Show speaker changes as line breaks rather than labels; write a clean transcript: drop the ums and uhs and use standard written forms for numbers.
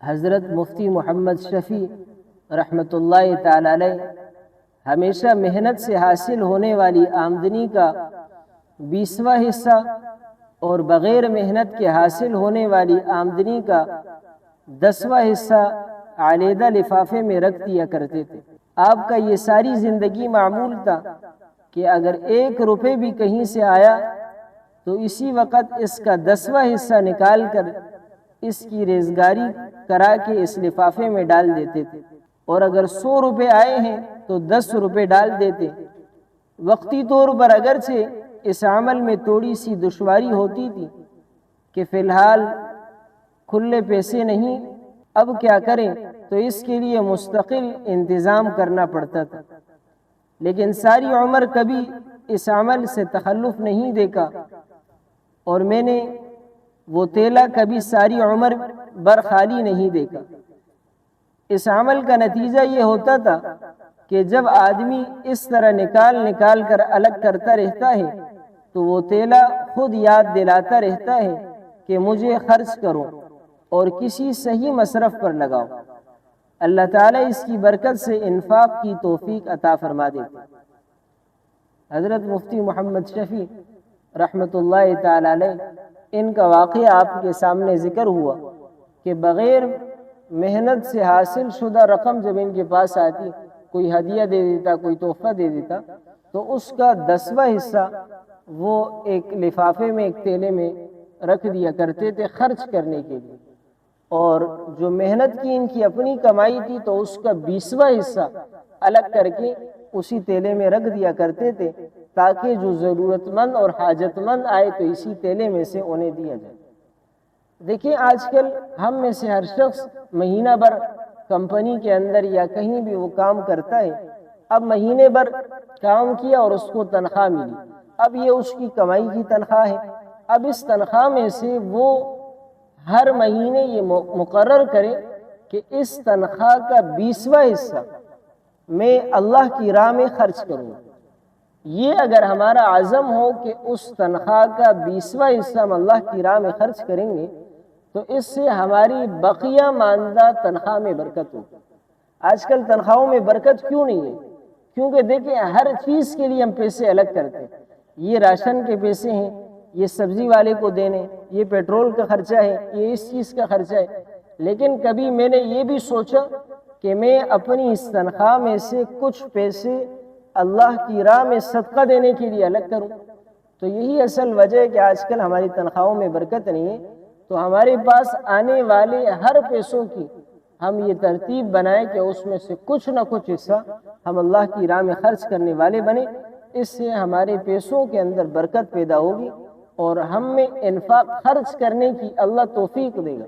حضرت مفتی محمد شفیع رحمۃ اللہ تعالی علیہ ہمیشہ محنت سے حاصل ہونے والی آمدنی کا 20واں حصہ اور بغیر محنت کے حاصل ہونے والی آمدنی کا 10واں حصہ علیحدہ لفافے میں رکھ دیا کرتے تھے۔ آپ کا یہ ساری زندگی معمول تھا کہ اگر 1 روپے بھی کہیں سے آیا تو اسی وقت اس کا 10واں حصہ نکال کر اس کی ریزگاری کرا کے اس لفافے میں ڈال دیتے تھے، اور اگر 100 روپے آئے ہیں تو 10 روپے ڈال دیتے۔ وقتی طور پر اگرچہ اس عمل میں تھوڑی سی دشواری ہوتی تھی کہ فی الحال کھلے پیسے نہیں، اب کیا کریں، تو اس کے لیے مستقل انتظام کرنا پڑتا تھا، لیکن ساری عمر کبھی اس عمل سے تخلف نہیں دیکھا، اور میں نے وہ تیلا کبھی ساری عمر بر خالی نہیں دیکھا۔ اس عمل کا نتیجہ یہ ہوتا تھا کہ جب آدمی اس طرح نکال کر الگ کرتا رہتا ہے تو وہ تیلا خود یاد دلاتا رہتا ہے کہ مجھے خرچ کرو اور کسی صحیح مصرف پر لگاؤ۔ اللہ تعالیٰ اس کی برکت سے انفاق کی توفیق عطا فرما دیتے۔ حضرت مفتی محمد شفیع رحمۃ اللہ تعالی علیہ ان کا واقعہ آپ کے سامنے ذکر ہوا کہ بغیر محنت سے حاصل شدہ رقم جب ان کے پاس آتی، کوئی ہدیہ دے دیتا، کوئی تحفہ دے دیتا، تو اس کا 10واں حصہ وہ ایک لفافے میں، ایک تیلے میں رکھ دیا کرتے تھے خرچ کرنے کے لیے، اور جو محنت کی ان کی اپنی کمائی تھی تو اس کا 20واں حصہ الگ کر کے اسی تیلے میں رکھ دیا کرتے تھے تاکہ جو ضرورت مند اور حاجت مند آئے تو اسی تیلے میں سے انہیں دیا جائے۔ دیکھیں آج کل ہم میں سے ہر شخص مہینہ بھر کمپنی کے اندر یا کہیں بھی وہ کام کرتا ہے، اب مہینے بھر کام کیا اور اس کو تنخواہ ملی، اب یہ اس کی کمائی کی تنخواہ ہے، اب اس تنخواہ میں سے وہ ہر مہینے یہ مقرر کرے کہ اس تنخواہ کا 20واں حصہ میں اللہ کی راہ میں خرچ کروں۔ یہ اگر ہمارا عزم ہو کہ اس تنخواہ کا 20واں حصہ ہم اللہ کی راہ میں خرچ کریں گے تو اس سے ہماری بقیہ ماندہ تنخواہ میں برکت ہوگی۔ آج کل تنخواہوں میں برکت کیوں نہیں ہے؟ کیونکہ دیکھیں ہر چیز کے لیے ہم پیسے الگ کرتے ہیں، یہ راشن کے پیسے ہیں، یہ سبزی والے کو دینے، یہ پیٹرول کا خرچہ ہے، یہ اس چیز کا خرچہ ہے، لیکن کبھی میں نے یہ بھی سوچا کہ میں اپنی اس تنخواہ میں سے کچھ پیسے اللہ کی راہ میں صدقہ دینے کے لیے الگ کروں۔ تو یہی اصل وجہ ہے کہ آج کل ہماری تنخواہوں میں برکت نہیں ہے، تو ہمارے پاس آنے والے ہر پیسوں کی ہم یہ ترتیب بنائیں کہ اس میں سے کچھ نہ کچھ حصہ ہم اللہ کی راہ میں خرچ کرنے والے بنیں، اس سے ہمارے پیسوں کے اندر برکت پیدا ہوگی اور ہم میں انفاق خرچ کرنے کی اللہ توفیق دے گا۔